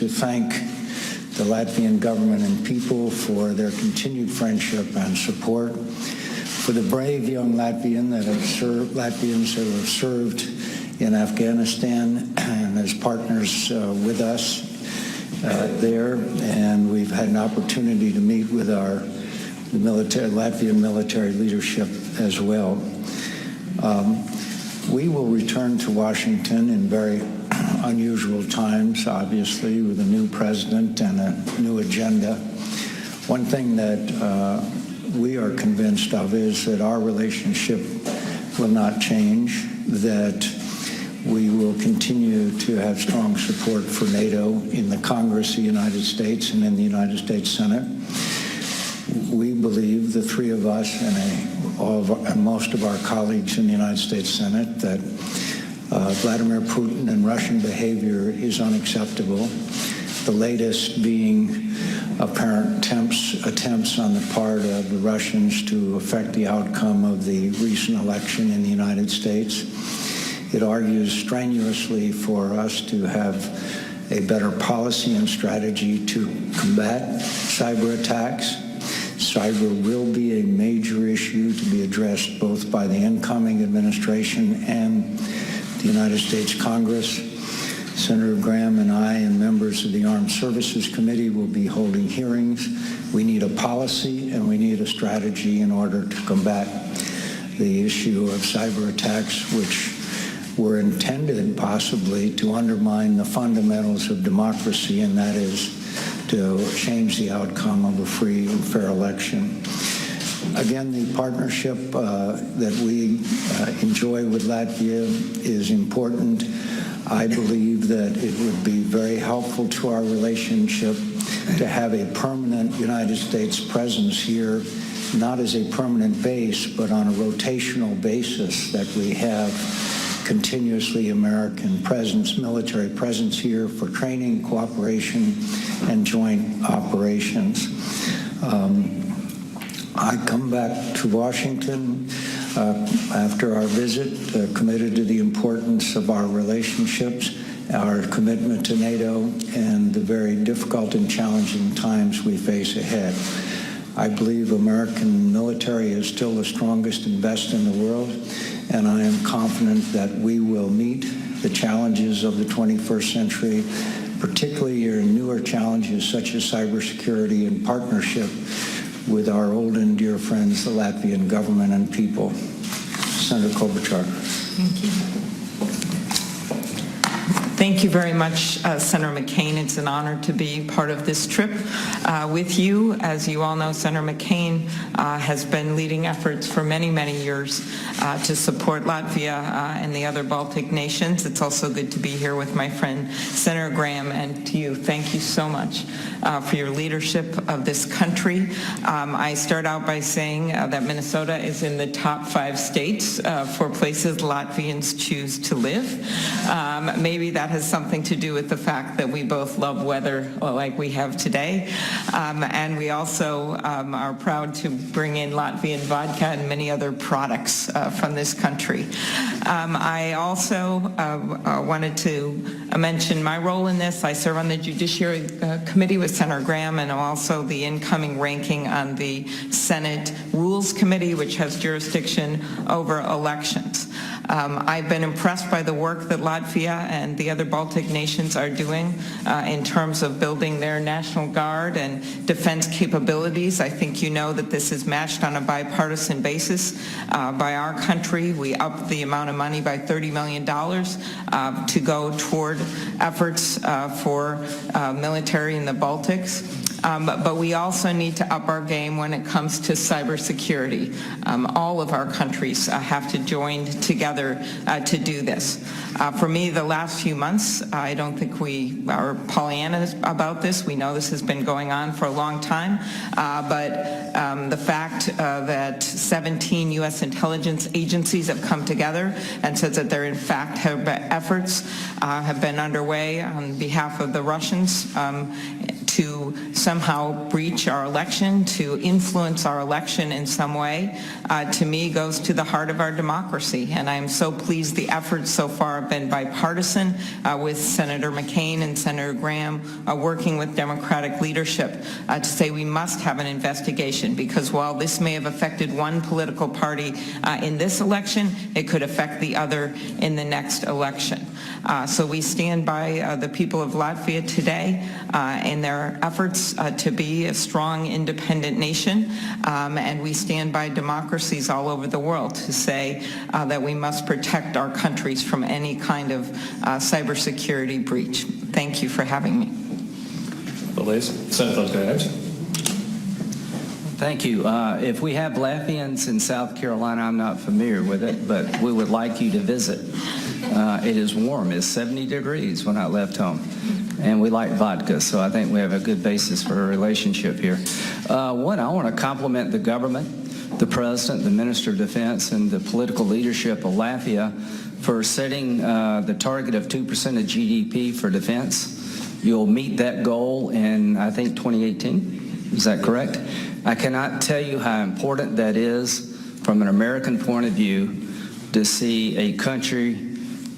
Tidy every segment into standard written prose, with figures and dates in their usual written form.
to thank the Latvian government and people for their continued friendship and support, for the brave young Latvians that have served in Afghanistan and as partners with us there, and we've had an opportunity to meet with the Latvian military leadership as well. We will return to Washington in very unusual times, obviously, with a new president and a new agenda. One thing that we are convinced of is that our relationship will not change, that we will continue to have strong support for NATO in the Congress of the United States and in the United States Senate. We believe, the three of us and most of our colleagues in the United States Senate, that Vladimir Putin and Russian behavior is unacceptable. The latest being apparent attempts on the part of the Russians to affect the outcome of the recent election in the United States. It argues strenuously for us to have a better policy and strategy to combat cyber attacks. Cyber will be a major issue to be addressed both by the incoming administration and the United States Congress. Senator Graham and I and members of the Armed Services Committee will be holding hearings. We need a policy and we need a strategy in order to combat the issue of cyber attacks, which were intended possibly to undermine the fundamentals of democracy, and that is to change the outcome of a free and fair election. Again, the partnership that we enjoy with Latvia is important. I believe that it would be very helpful to our relationship to have a permanent United States presence here, not as a permanent base, but on a rotational basis, that we have continuously American presence, military presence here for training, cooperation, and joint operations. I come back to Washington after our visit, committed to the importance of our relationships, our commitment to NATO, and the very difficult and challenging times we face ahead. I believe American military is still the strongest and best in the world, and I am confident that we will meet the challenges of the 21st century, particularly your newer challenges such as cybersecurity, in partnership with our old and dear friends, the Latvian government and people. Senator Klobuchar. Thank you. Thank you very much, Senator McCain. It's an honor to be part of this trip with you. As you all know, Senator McCain has been leading efforts for many, many years to support Latvia and the other Baltic nations. It's also good to be here with my friend, Senator Graham, and to you. Thank you so much for your leadership of this country. I start out by saying that Minnesota is in the top 5 states for places Latvians choose to live. Maybe that has something to do with the fact that we both love weather like we have today. And we also are proud to bring in Latvian vodka and many other products from this country. I also wanted to mention my role in this. I serve on the Judiciary Committee with Senator Graham, and I'm also the incoming ranking on the Senate Rules Committee, which has jurisdiction over elections. I've been impressed by the work that Latvia and the other Baltic nations are doing in terms of building their National Guard and defense capabilities. I think you know that this is matched on a bipartisan basis by our country. We upped the amount of money by $30 million to go toward efforts for military in the Baltics. But we also need to up our game when it comes to cybersecurity. All of our countries have to join together to do this. For me, the last few months, I don't think we are Pollyanna about this. We know this has been going on for a long time. But the fact that 17 U.S. intelligence agencies have come together and said that there, in fact, efforts have been underway on behalf of the Russians to to somehow breach our election, to influence our election in some way, to me goes to the heart of our democracy. And I'm so pleased the efforts so far have been bipartisan, with Senator McCain and Senator Graham working with Democratic leadership to say we must have an investigation, because while this may have affected one political party in this election, it could affect the other in the next election. So we stand by the people of Latvia today in their efforts to be a strong, independent nation, and we stand by democracies all over the world to say that we must protect our countries from any kind of cybersecurity breach. Thank you for having me. Paldies. Senators Grēms. Thank you. If we have Latvians in South Carolina, I'm not familiar with it, but we would like you to visit. It is warm. It's 70 degrees when I left home. And we like vodka, so I think we have a good basis for a relationship here. One, I want to compliment the government, the President, the Minister of Defense, and the political leadership of Latvia for setting the target of 2% of GDP for defense. You'll meet that goal in, I think, 2018. Is that correct? I cannot tell you how important that is from an American point of view to see a country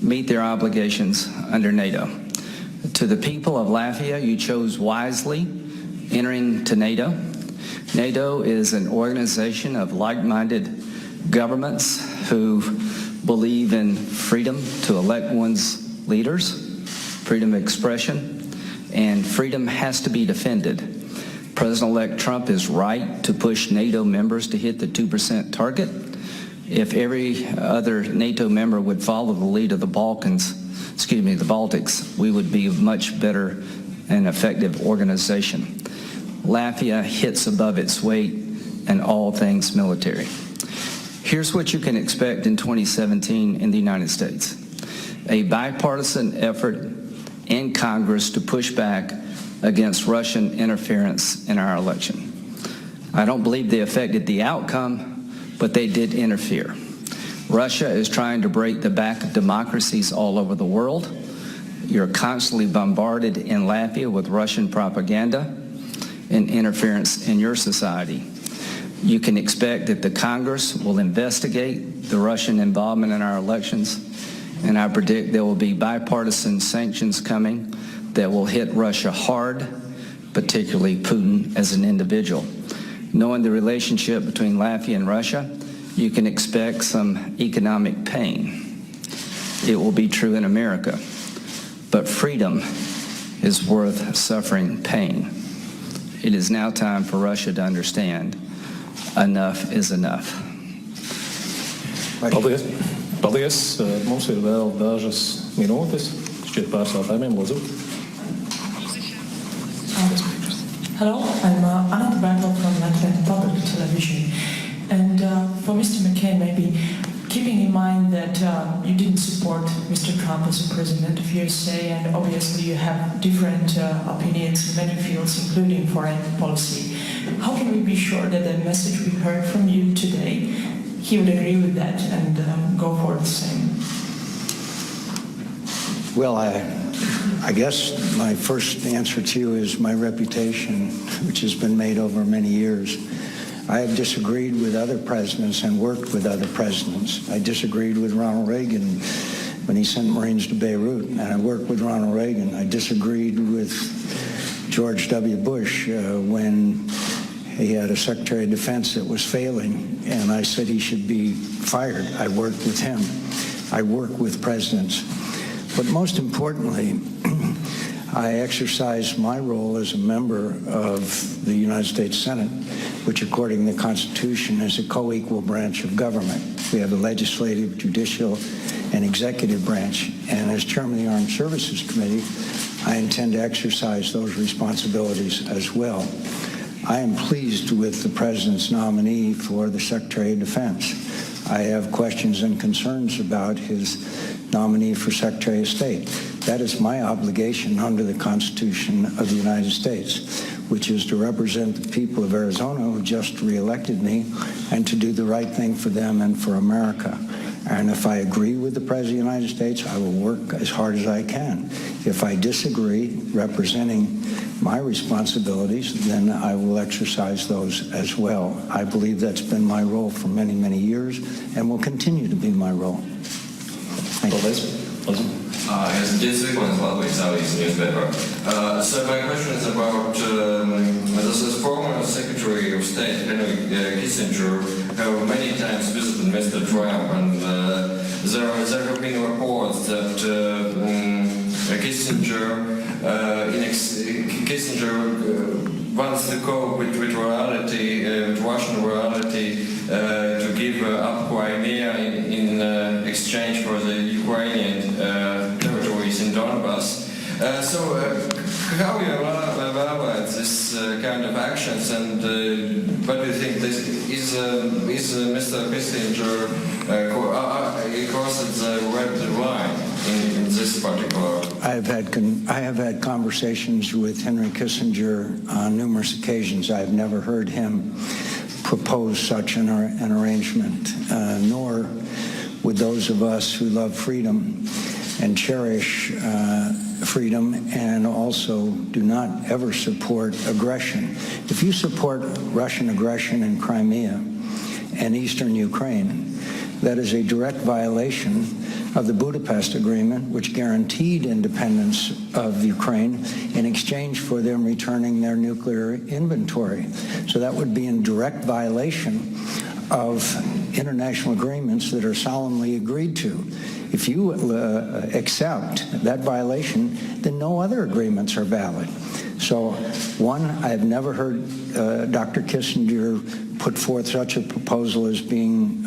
meet their obligations under NATO. To the people of Latvia, you chose wisely entering to NATO. NATO is an organization of like-minded governments who believe in freedom to elect one's leaders, freedom of expression, and freedom has to be defended. President-elect Trump is right to push NATO members to hit the 2% target. If every other NATO member would follow the lead of the Baltics, we would be a much better and effective organization. Latvia hits above its weight in all things military. Here's what you can expect in 2017 in the United States. A bipartisan effort in Congress to push back against Russian interference in our election. I don't believe they affected the outcome, but they did interfere. Russia is trying to break the back of democracies all over the world. You're constantly bombarded in Latvia with Russian propaganda and interference in your society. You can expect that the Congress will investigate the Russian involvement in our elections, and I predict there will be bipartisan sanctions coming that will hit Russia hard, particularly Putin as an individual. Knowing the relationship between Latvia and Russia, you can expect some economic pain. It will be true in America, but freedom is worth suffering pain. It is now time for Russia to understand enough is enough. Paldies. Paldies. Mums ir vēl dažas minūtes. Šķiet pāris jautājumiem, lūdzu. Hello, I'm Anna Battle from Latvian Public Television. And for Mr. McCain, maybe keeping in mind that you didn't support Mr. Trump as a president of USA, and obviously you have different opinions in many fields, including foreign policy. How can we be sure that the message we heard from you today, he would agree with that and go for the same? Well, I guess my first answer to you is my reputation, which has been made over many years. I have disagreed with other presidents and worked with other presidents. I disagreed with Ronald Reagan when he sent Marines to Beirut, and I worked with Ronald Reagan. I disagreed with George W. Bush when he had a Secretary of Defense that was failing, and I said he should be fired. I worked with him. I work with presidents. But most importantly, I exercise my role as a member of the United States Senate, which according to the Constitution is a co-equal branch of government. We have a legislative, judicial, and executive branch. And as chairman of the Armed Services Committee, I intend to exercise those responsibilities as well. I am pleased with the President's nominee for the Secretary of Defense. I have questions and concerns about his nominee for Secretary of State. That is my obligation under the Constitution of the United States, which is to represent the people of Arizona who just reelected me and to do the right thing for them and for America. And if I agree with the President of the United States, I will work as hard as I can. If I disagree, representing my responsibilities, then I will exercise those as well. I believe that's been my role for many, many years and will continue to be my role. Thank you. Yes, this week on Latvian newspaper. So my question is about this former Secretary of State Henry Kissinger have many times visited Mr. Trump, and there have been reports that Kissinger wants to cope with reality, with Russian reality, to give up Crimea in exchange for the Ukrainian territories in Donbass. So how do you evaluate this kind of actions, and what do you think? Is Mr. Kissinger crosses the red line in this particular? I have had conversations with Henry Kissinger on numerous occasions. I have never heard him propose such an arrangement, nor would those of us who love freedom and cherish freedom and also do not ever support aggression. If you support Russian aggression in Crimea and eastern Ukraine, that is a direct violation of the Budapest Agreement, which guaranteed independence of Ukraine in exchange for them returning their nuclear inventory. So that would be in direct violation of international agreements that are solemnly agreed to. If you accept that violation, then no other agreements are valid. So, one, I have never heard Dr. Kissinger put forth such a proposal as being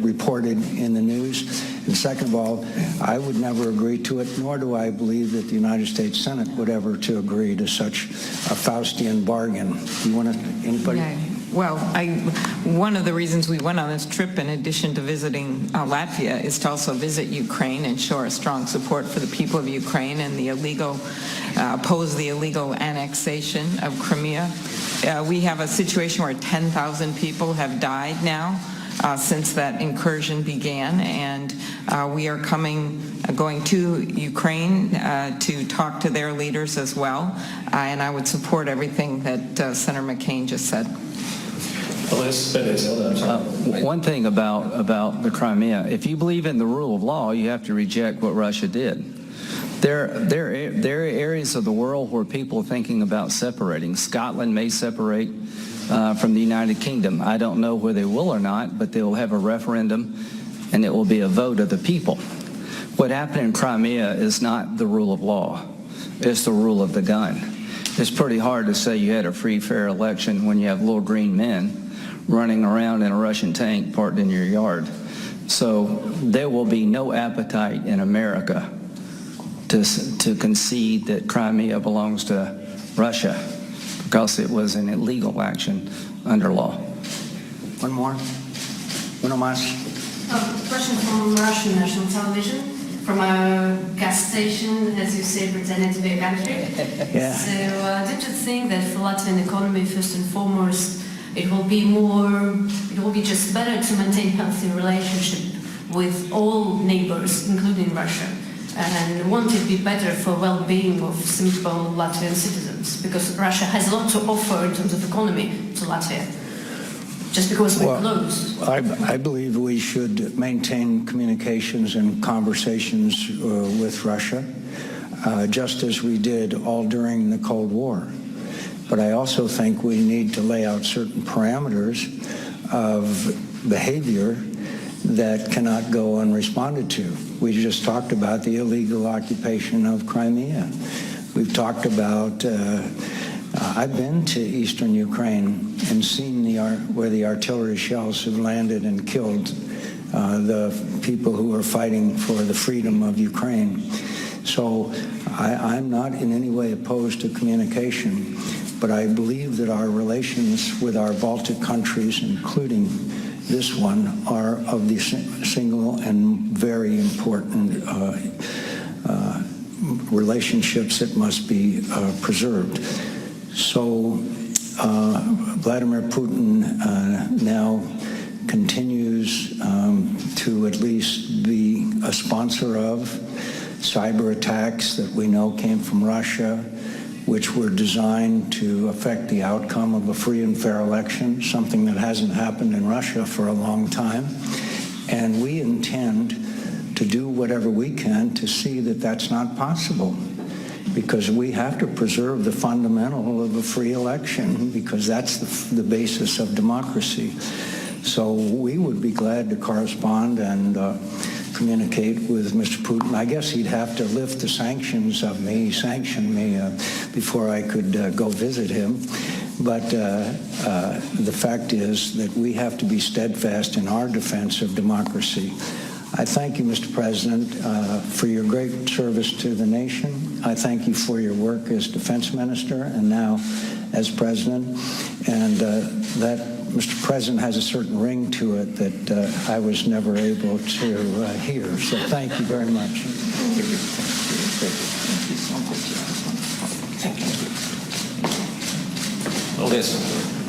reported in the news. And second of all, I would never agree to it, nor do I believe that the United States Senate would ever to agree to such a Faustian bargain. Do you want to, anybody? Yeah. Well, one of the reasons we went on this trip, in addition to visiting Latvia, is to also visit Ukraine and show our strong support for the people of Ukraine and the oppose the illegal annexation of Crimea. We have a situation where 10,000 people have died now since that incursion began, and we are going to Ukraine to talk to their leaders as well, and I would support everything that Senator McCain just said. One thing about the Crimea, if you believe in the rule of law, you have to reject what Russia did. There are areas of the world where people are thinking about separating. Scotland may separate from the United Kingdom. I don't know whether they will or not, but they will have a referendum, and it will be a vote of the people. What happened in Crimea is not the rule of law. It's the rule of the gun. It's pretty hard to say you had a free, fair election when you have little green men running around in a Russian tank parked in your yard. So there will be no appetite in America to concede that Crimea belongs to Russia, because it was an illegal action under law. One more? Uno más? Question from Russian national television, from a gas station, as you say, pretending to be a country. Yeah. So don't you think that for Latvian economy, first and foremost, it will be just better to maintain healthy relationship with all neighbors, including Russia? And won't it be better for well-being of simple Latvian citizens? Because Russia has a lot to offer in terms of economy to Latvia, just because we're close. I believe we should maintain communications and conversations with Russia, just as we did all during the Cold War. But I also think we need to lay out certain parameters of behavior that cannot go unresponded to. We just talked about the illegal occupation of Crimea. We've talked about, I've been to eastern Ukraine and seen where the artillery shells have landed and killed the people who are fighting for the freedom of Ukraine. So I'm not in any way opposed to communication, but I believe that our relations with our Baltic countries, including this one, are of the single and very important relationships that must be preserved. So Vladimir Putin now continues to at least be a sponsor of cyber attacks that we know came from Russia, which were designed to affect the outcome of a free and fair election, something that hasn't happened in Russia for a long time. And we intend to do whatever we can to see that that's not possible, because we have to preserve the fundamental of a free election, because that's the basis of democracy. So we would be glad to correspond and communicate with Mr. Putin. I guess he'd have to lift the sanctions of me, sanction me before I could go visit him. But the fact is that we have to be steadfast in our defense of democracy. I thank you, Mr. President, for your great service to the nation. I thank you for your work as defense minister and now as president. And that, Mr. President, has a certain ring to it that I was never able to hear. So thank you very much. Paldies.